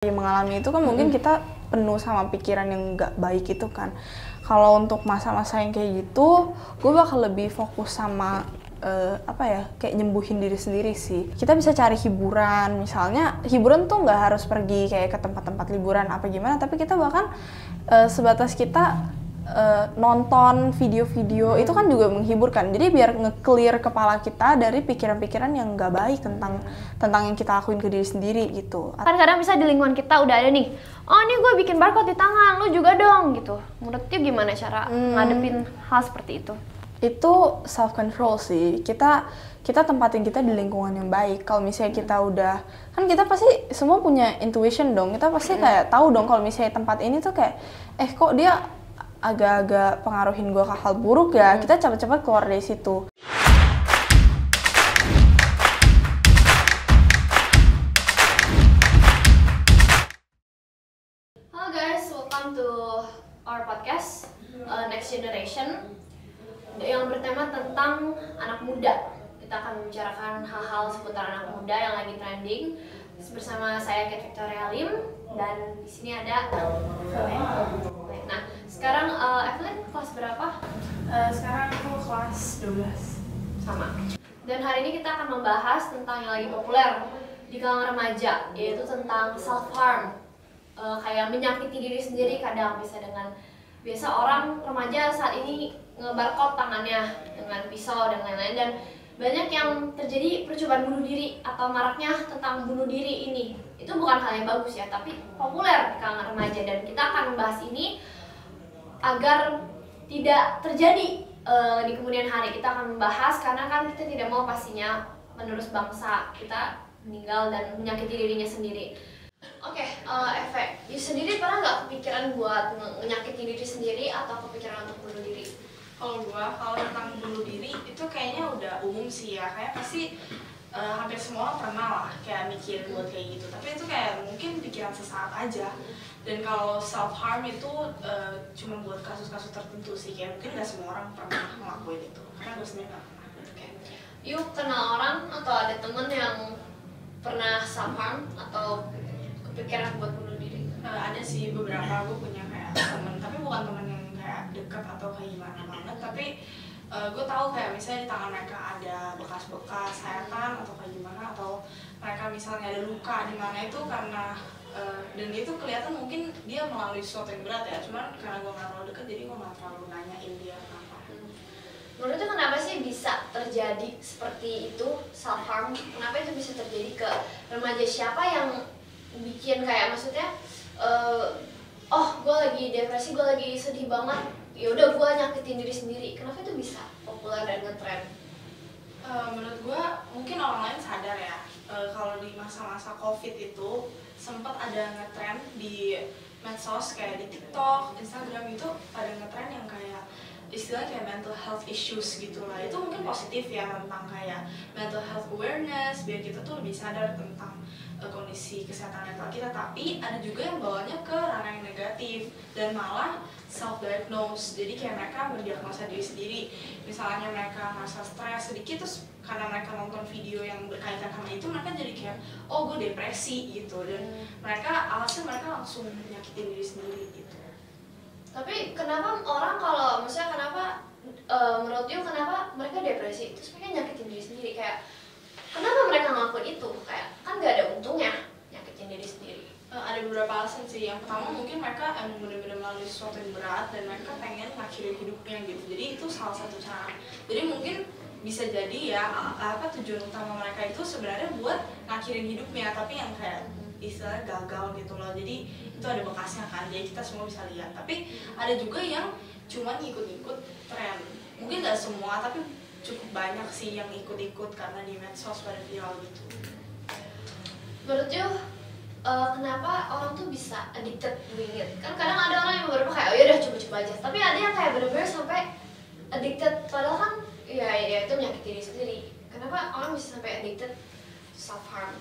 mengalami itu kan mungkin kita penuh sama pikiran yang nggak baik itu kan. Kalau untuk masa-masa yang kayak gitu, gue bakal lebih fokus sama kayak nyembuhin diri sendiri sih. Kita bisa cari hiburan, misalnya hiburan tuh nggak harus pergi kayak ke tempat-tempat liburan apa gimana, tapi kita bahkan sebatas kita nonton video-video itu kan juga menghibur kan. Jadi biar nge-clear kepala kita dari pikiran-pikiran yang nggak baik tentang yang kita lakuin ke diri sendiri gitu. Kan kadang bisa di lingkungan kita udah ada nih, oh ini gue bikin barcode di tangan, lu juga dong gitu. Menurut you gimana cara ngadepin hal seperti itu? Itu self control sih. Kita tempatin kita di lingkungan yang baik. Kalau misalnya kita udah, kan kita pasti semua punya intuition dong. Kita pasti kayak tahu dong kalau misalnya tempat ini tuh kayak kok dia agak-agak pengaruhin gue ke hal buruk ya. Kita cepat-cepat keluar dari situ. Halo guys, welcome to our podcast Next Generation yang bertema tentang anak muda. Kita akan membicarakan hal-hal seputar anak muda yang lagi trending. Bersama saya Kate Victoria Lim dan di sini ada Evelyn. Nah, sekarang Evelyn kelas berapa? Sekarang aku kelas 12. Sama. Dan hari ini kita akan membahas tentang yang lagi populer di kalangan remaja, yaitu tentang self harm. Kayak menyakiti diri sendiri kadang biasa orang remaja saat ini ngebarcode tangannya dengan pisau dan lain-lain, dan banyak yang terjadi percobaan bunuh diri atau maraknya tentang bunuh diri ini. Itu bukan hal yang bagus ya, tapi populer di kalangan remaja, dan kita akan membahas ini agar tidak terjadi di kemudian hari. Kita akan membahas karena kan kita tidak mau pastinya menerus bangsa kita meninggal dan menyakiti dirinya sendiri. Oke, Eve, you sendiri pernah nggak kepikiran buat menyakiti diri sendiri atau kepikiran untuk bunuh diri? Kalau tentang bunuh diri itu kayaknya udah umum sih ya, kayak pasti hampir semua orang pernah lah kayak mikir buat kayak gitu, tapi itu kayak mungkin pikiran sesaat aja. Dan kalau self harm itu cuma buat kasus-kasus tertentu sih, kayak mungkin nggak semua orang pernah ngelakuin itu, karena gue sendiri nggak pernah. Okay. You kenal orang atau ada temen yang pernah self harm atau kepikiran buat bunuh diri? Ada sih beberapa, gue punya kayak temen, tapi bukan temen yang kayak deket atau kayak gimana banget, tapi gue tahu kayak misalnya di tangan mereka ada bekas-bekas sayatan atau kayak gimana, atau mereka misalnya ada luka di mana itu karena dan itu kelihatan mungkin dia melalui sesuatu yang berat ya, cuman karena gue nggak terlalu deket jadi gue nggak terlalu nanyain dia kenapa. Menurutnya kenapa sih bisa terjadi seperti itu, self harm? Kenapa itu bisa terjadi ke remaja? Siapa yang bikin kayak maksudnya oh gue lagi depresi, gue lagi sedih banget, ya udah gue nyakitin diri sendiri. Kenapa itu bisa populer dan ngetrend? Menurut gue mungkin orang lain sadar ya, kalau di masa-masa COVID itu sempat ada ngetrend di medsos kayak di TikTok, Instagram itu pada ngetrend yang kayak istilah kayak mental health issues gitu lah. Itu mungkin positif ya, tentang kayak mental health awareness, biar kita tuh lebih sadar tentang kondisi kesehatan mental kita. Tapi ada juga yang bawanya ke ranah yang negatif dan malah self-diagnose. Jadi kayak mereka mendiagnosa diri sendiri. Misalnya mereka merasa stres sedikit, terus karena mereka nonton video yang berkaitan sama itu, mereka jadi kayak, oh gue depresi gitu. Dan alasan mereka langsung menyakitin diri sendiri gitu. Tapi kenapa orang kalau maksudnya kenapa menurut you kenapa mereka depresi terus mereka nyakitin diri sendiri? Kayak kenapa mereka ngelakuin itu? Kayak kan gak ada untungnya nyakitin diri sendiri. Ada beberapa alasan sih. Yang pertama mungkin mereka emang benar-benar melalui sesuatu yang berat dan mereka pengen ngakhirin hidupnya gitu. Jadi itu salah satu cara. Jadi mungkin bisa jadi ya tujuan utama mereka itu sebenarnya buat ngakhirin hidupnya, tapi yang kayak istilahnya gagal gitu loh. Jadi itu ada bekasnya kan, jadi kita semua bisa lihat. Tapi ada juga yang cuma ngikut-ngikut tren. Mungkin gak semua, tapi cukup banyak sih yang ikut-ikut karena di medsos pada viral gitu. Menurut you kenapa orang tuh bisa addicted doing it? Kan kadang ada orang yang beberapa kayak oh ya udah coba-coba aja, tapi ada yang kayak bener-bener sampai addicted, padahal kan ya itu menyakiti diri sendiri. Kenapa orang bisa sampai addicted self harm?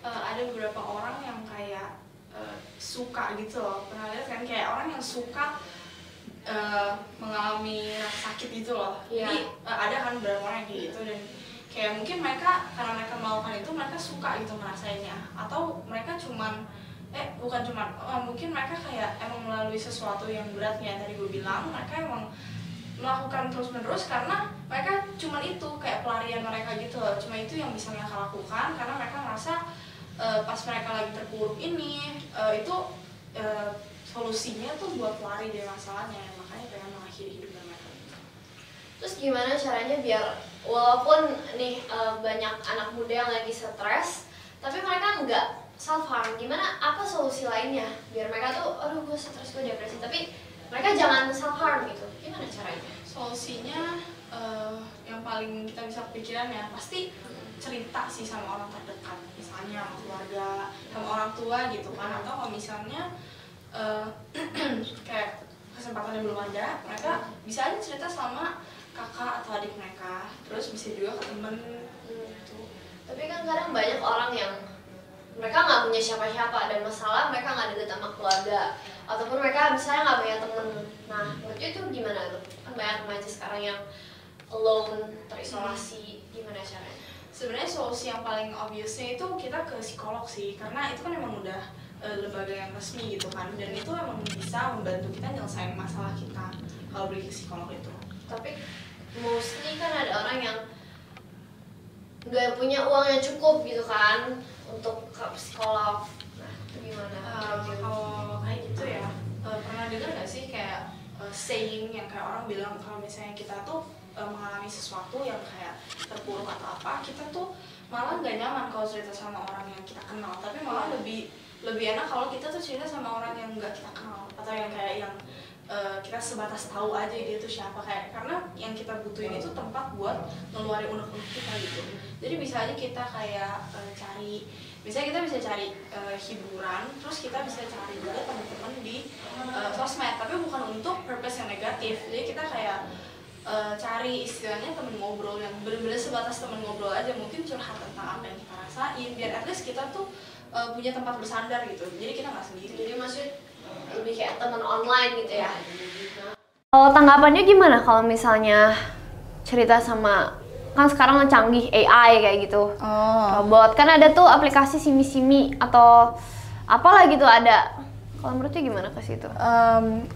Ada beberapa orang yang kayak suka gitu loh, pernah lihat kan kayak orang yang suka mengalami rasa sakit gitu loh. Jadi ada kan beberapa orang yang kayak gitu, dan kayak mungkin mereka karena mereka melakukan itu mereka suka gitu ngerasainnya, atau mereka cuman bukan cuman mungkin mereka kayak emang melalui sesuatu yang beratnya tadi gue bilang, mereka emang melakukan terus-menerus karena mereka cuman itu kayak pelarian mereka gitu loh, cuma itu yang bisa mereka lakukan karena mereka ngerasa pas mereka lagi terpuruk ini itu solusinya tuh buat lari dari masalahnya, makanya pengen mengakhiri hidup mereka. Terus gimana caranya biar walaupun nih banyak anak muda yang lagi stres, tapi mereka nggak self harm, gimana apa solusi lainnya biar mereka tuh aduh gue stres, gue depresi, tapi mereka jangan self harm gitu, gimana caranya? Solusinya yang paling kita bisa pikiran ya pasti cerita sih sama orang terdekat, misalnya sama keluarga, sama orang tua gitu kan, atau kalau misalnya kayak kesempatannya belum ada, mereka bisa aja cerita sama kakak atau adik mereka, terus bisa juga ke temen gitu. Tapi kan kadang banyak orang yang mereka nggak punya siapa-siapa, ada masalah mereka nggak deket sama keluarga, ataupun mereka misalnya nggak punya temen. Nah, menurut itu gimana tuh? Kan banyak remaja sekarang yang alone, terisolasi, gimana caranya? Sebenarnya solusi yang paling obviousnya itu kita ke psikolog sih, karena itu kan emang udah lembaga yang resmi gitu kan, dan itu emang bisa membantu kita nyelesain masalah kita kalau pergi ke psikolog itu. Tapi mostly kan ada orang yang nggak punya uang yang cukup gitu kan untuk ke psikolog. Nah, itu gimana? Kalau kayak gitu ya, pernah dengar nggak sih kayak saying yang kayak orang bilang kalau misalnya kita tuh mengalami sesuatu yang kayak terpuruk atau apa, kita tuh malah nggak nyaman kalau cerita sama orang yang kita kenal, tapi malah lebih enak kalau kita tuh cerita sama orang yang nggak kita kenal, atau yang kayak yang kita sebatas tahu aja dia tuh siapa, kayak karena yang kita butuhin itu tempat buat ngeluarin unek-unek kita gitu. Jadi bisa aja kita kayak cari, misalnya kita bisa cari hiburan, terus kita bisa cari juga teman-teman di sosmed, tapi bukan untuk purpose yang negatif. Jadi kita kayak cari istilahnya temen ngobrol yang bener-bener sebatas temen ngobrol aja, mungkin curhat tentang apa yang kita rasain, biar at least kita tuh punya tempat bersandar gitu, jadi kita nggak sendiri. Jadi maksud lebih kayak teman online gitu ya. Kalau tanggapannya gimana kalau misalnya cerita sama, kan sekarang canggih AI kayak gitu, robot, kan ada tuh aplikasi Simi-Simi atau apalah gitu ada. Kalau menurutnya gimana ke situ?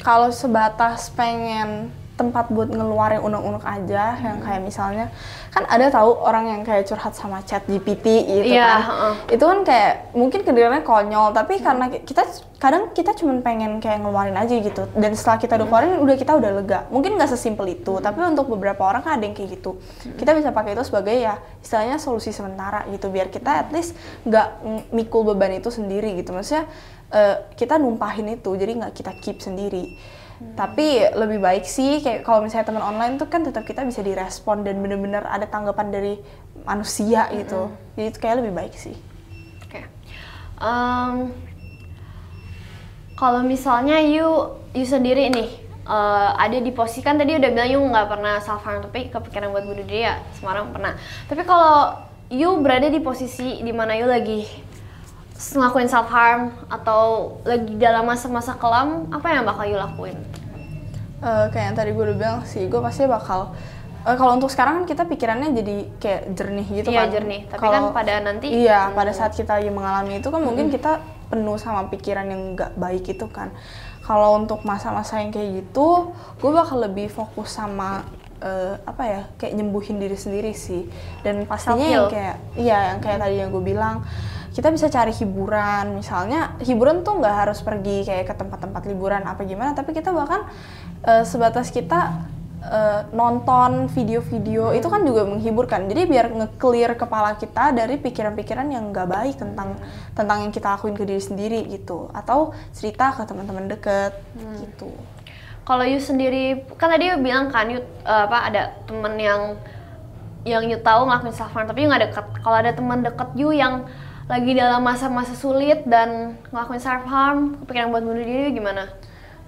Kalau sebatas pengen tempat buat ngeluarin unek-unek aja, yang kayak misalnya kan ada tahu orang yang kayak curhat sama ChatGPT gitu kan. Itu kan kayak mungkin kedengarannya konyol, tapi karena kita cuma pengen kayak ngeluarin aja gitu, dan setelah kita keluarin kita udah lega. Mungkin nggak sesimpel itu, tapi untuk beberapa orang kan ada yang kayak gitu. Kita bisa pakai itu sebagai ya istilahnya solusi sementara gitu, biar kita at least nggak mikul beban itu sendiri gitu. Maksudnya kita numpahin itu, jadi nggak kita keep sendiri. Tapi lebih baik sih kayak kalau misalnya teman online tuh kan tetap kita bisa direspon dan bener-bener ada tanggapan dari manusia gitu. Jadi itu kayak lebih baik sih. Oke. Kalau misalnya you sendiri nih ada di posisi, kan tadi udah bilang you nggak pernah self harm tapi kepikiran buat bunuh diri ya, Semarang pernah. Tapi kalau you berada di posisi dimana you lagi ngelakuin self harm atau lagi dalam masa-masa kelam, apa yang bakal you lakuin? Kayak yang tadi gue udah bilang sih, gue pasti bakal kalau untuk sekarang kan kita pikirannya jadi kayak jernih gitu kan. Iya jernih, tapi kan pada nanti pada saat kita lagi mengalami itu kan mungkin kita penuh sama pikiran yang nggak baik itu kan. Kalau untuk masa-masa yang kayak gitu, gue bakal lebih fokus sama kayak nyembuhin diri sendiri sih. Dan pastinya yang kayak tadi yang gue bilang, kita bisa cari hiburan, misalnya hiburan tuh nggak harus pergi kayak ke tempat-tempat liburan apa gimana, tapi kita bahkan sebatas kita nonton video-video itu kan juga menghiburkan. Jadi biar nge-clear kepala kita dari pikiran-pikiran yang nggak baik tentang yang kita lakuin ke diri sendiri gitu, atau cerita ke teman-teman deket gitu. Kalau you sendiri, kan tadi you bilang kan you ada temen yang you tahu ngelakuin self harm tapi you nggak deket. Kalau ada teman deket you yang lagi dalam masa-masa sulit dan ngelakuin self harm, kepikiran buat bunuh diri, gimana?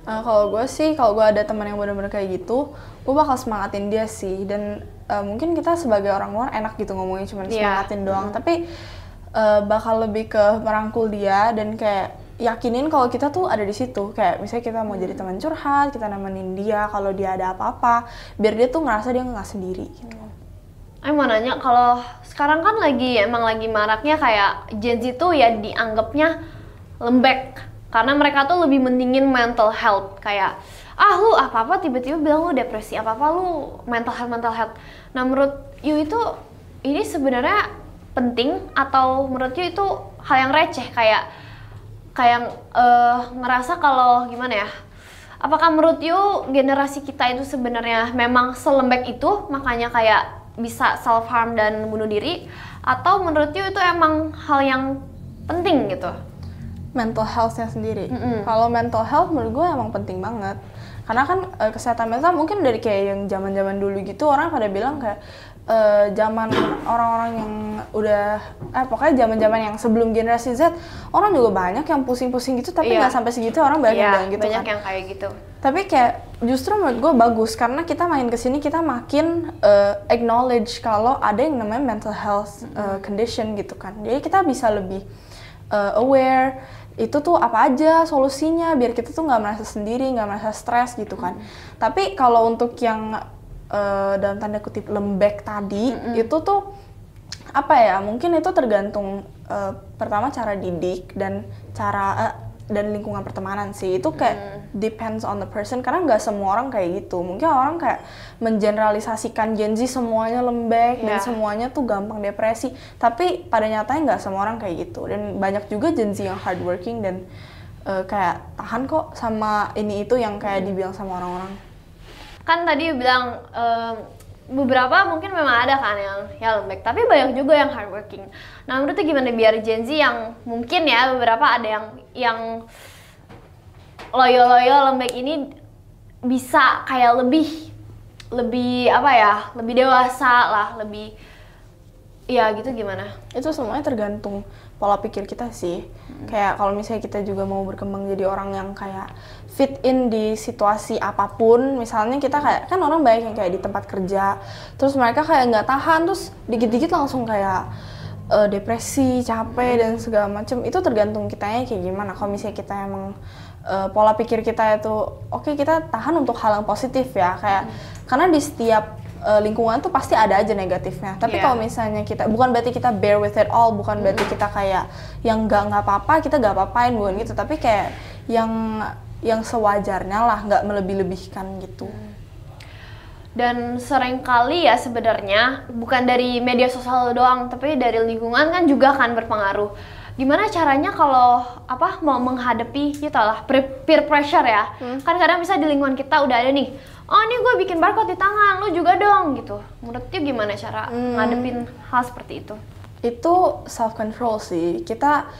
Kalau gue sih, kalau gue ada teman yang benar-benar kayak gitu, gue bakal semangatin dia sih. Dan mungkin kita sebagai orang luar enak gitu ngomongnya cuma semangatin doang, tapi bakal lebih ke merangkul dia dan kayak yakinin kalau kita tuh ada di situ. Kayak misalnya kita mau jadi teman curhat, kita nemenin dia kalau dia ada apa-apa, biar dia tuh ngerasa dia nggak sendiri gitu. Mau nanya, kalau sekarang kan emang lagi maraknya kayak Gen Z tuh ya dianggapnya lembek, karena mereka tuh lebih mendingin mental health, kayak lu apa-apa tiba-tiba bilang lu depresi, apa-apa lu mental health. Nah menurut you itu ini sebenarnya penting atau menurut you itu hal yang receh, kayak ngerasa kalau gimana ya? Apakah menurut you generasi kita itu sebenarnya memang selembek itu makanya kayak bisa self harm dan bunuh diri, atau menurut you itu emang hal yang penting gitu? Mental health-nya sendiri. Kalau mental health menurut gue emang penting banget. Karena kan kesehatan mental mungkin dari kayak yang zaman-zaman dulu gitu orang pada bilang kayak zaman orang-orang yang udah pokoknya zaman-zaman yang sebelum generasi Z orang juga banyak yang pusing-pusing gitu, tapi nggak sampai segitu orang banyak yang bilang gitu banyak kan. Yang kayak gitu. Tapi kayak justru menurut gue bagus karena kita main kesini kita makin acknowledge kalau ada yang namanya mental health condition gitu kan. Jadi kita bisa lebih aware itu tuh apa aja solusinya biar kita tuh nggak merasa sendiri, nggak merasa stres gitu kan. Tapi kalau untuk yang dalam tanda kutip lembek tadi itu tuh apa ya, mungkin itu tergantung pertama cara didik dan cara dan lingkungan pertemanan sih. Itu kayak depends on the person karena nggak semua orang kayak gitu. Mungkin orang kayak mengeneralisasikan Gen Z semuanya lembek dan semuanya tuh gampang depresi, tapi pada nyatanya nggak semua orang kayak gitu. Dan banyak juga Gen Z yang hardworking dan kayak tahan kok sama ini itu yang kayak dibilang sama orang-orang. Kan tadi bilang beberapa mungkin memang ada kan yang lembek, tapi banyak juga yang hardworking. Nah menurutnya gimana biar Gen Z yang mungkin ya beberapa ada yang loyo lembek ini bisa kayak lebih apa ya, lebih dewasa lah, lebih ya gitu, gimana? Itu semuanya tergantung pola pikir kita sih. Kayak kalau misalnya kita juga mau berkembang jadi orang yang kayak fit in di situasi apapun, misalnya kita kayak kan orang banyak yang kayak di tempat kerja, terus mereka kayak nggak tahan, terus dikit-dikit langsung kayak depresi, capek dan segala macam. Itu tergantung kitanya kayak gimana. Kalau misalnya kita emang pola pikir kita itu oke, kita tahan untuk hal yang positif ya, kayak karena di setiap lingkungan tuh pasti ada aja negatifnya. Tapi kalau misalnya kita, bukan berarti kita bear with it all, bukan berarti kita kayak yang nggak apa-apa, kita nggak apa-apain, bukan gitu. Tapi kayak yang sewajarnya lah, nggak melebih-lebihkan gitu. Dan sering kali ya sebenarnya bukan dari media sosial doang, tapi dari lingkungan kan juga kan berpengaruh. Gimana caranya kalau mau menghadapi gitu lah peer pressure ya? Kan kadang bisa di lingkungan kita udah ada nih, oh ini gue bikin barcode di tangan, lu juga dong gitu. Menurut you gimana cara ngadepin hal seperti itu? Itu self control sih. Kita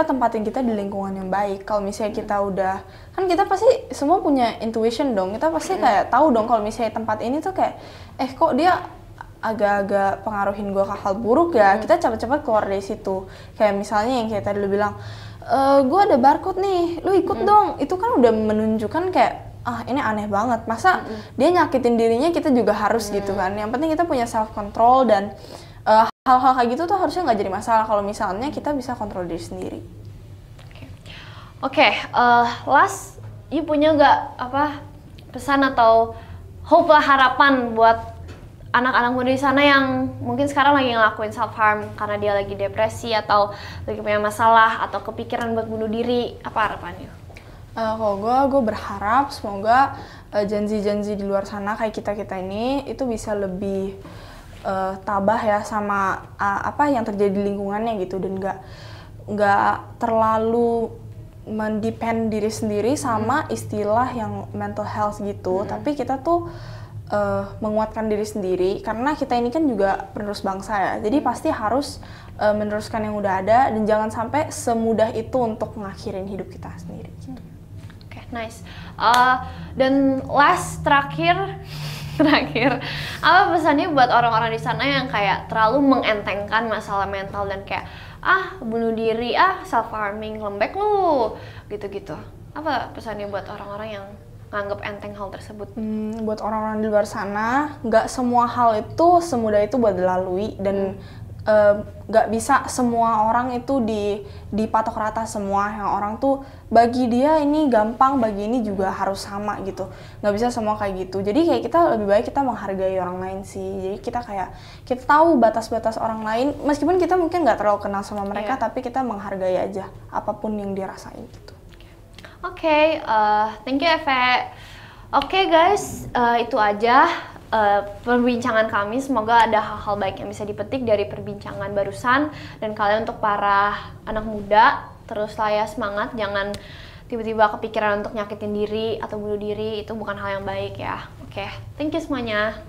tempatin kita di lingkungan yang baik. Kalau misalnya kita udah, kan kita pasti semua punya intuition dong. Kita pasti kayak tahu dong kalau misalnya tempat ini tuh kayak kok dia agak-agak pengaruhin gue ke hal buruk ya. Kita cepat-cepat keluar dari situ. Kayak misalnya yang kayak tadi lu bilang, gue ada barcode nih, lu ikut dong. Itu kan udah menunjukkan kayak ini aneh banget. Masa dia nyakitin dirinya, kita juga harus gitu kan. Yang penting kita punya self control dan hal-hal kayak gitu tuh harusnya nggak jadi masalah kalau misalnya kita bisa kontrol diri sendiri. Oke, last, you punya nggak pesan atau hope lah, harapan buat anak-anak muda di sana yang mungkin sekarang lagi ngelakuin self harm karena dia lagi depresi atau lagi punya masalah atau kepikiran buat bunuh diri? Apa harapannya? Kalau gue berharap semoga Gen Z di luar sana kayak kita ini itu bisa lebih tabah ya sama apa yang terjadi di lingkungannya gitu, dan nggak terlalu mendepend diri sendiri sama istilah yang mental health gitu. Tapi kita tuh menguatkan diri sendiri karena kita ini kan juga penerus bangsa ya, jadi pasti harus meneruskan yang udah ada dan jangan sampai semudah itu untuk ngakhirin hidup kita sendiri gitu. Oke, nice. Dan last, terakhir apa pesannya buat orang-orang di sana yang kayak terlalu mengentengkan masalah mental dan kayak bunuh diri, self harming, lembek lu gitu-gitu? Apa pesannya buat orang-orang yang nganggap enteng hal tersebut? Buat orang-orang di luar sana, nggak semua hal itu semudah itu buat dilalui, dan nggak bisa semua orang itu dipatok rata semua. Yang orang tuh bagi dia ini gampang, bagi ini juga harus sama gitu. Nggak bisa semua kayak gitu. Jadi kayak kita lebih baik kita menghargai orang lain sih. Jadi kita tahu batas-batas orang lain, meskipun kita mungkin nggak terlalu kenal sama mereka, tapi kita menghargai aja apapun yang dia rasain gitu. Oke, thank you Eve. Oke guys, itu aja perbincangan kami. Semoga ada hal-hal baik yang bisa dipetik dari perbincangan barusan. Dan kalian untuk para anak muda, teruslah ya semangat, jangan tiba-tiba kepikiran untuk nyakitin diri atau bunuh diri, itu bukan hal yang baik ya. Oke, thank you semuanya.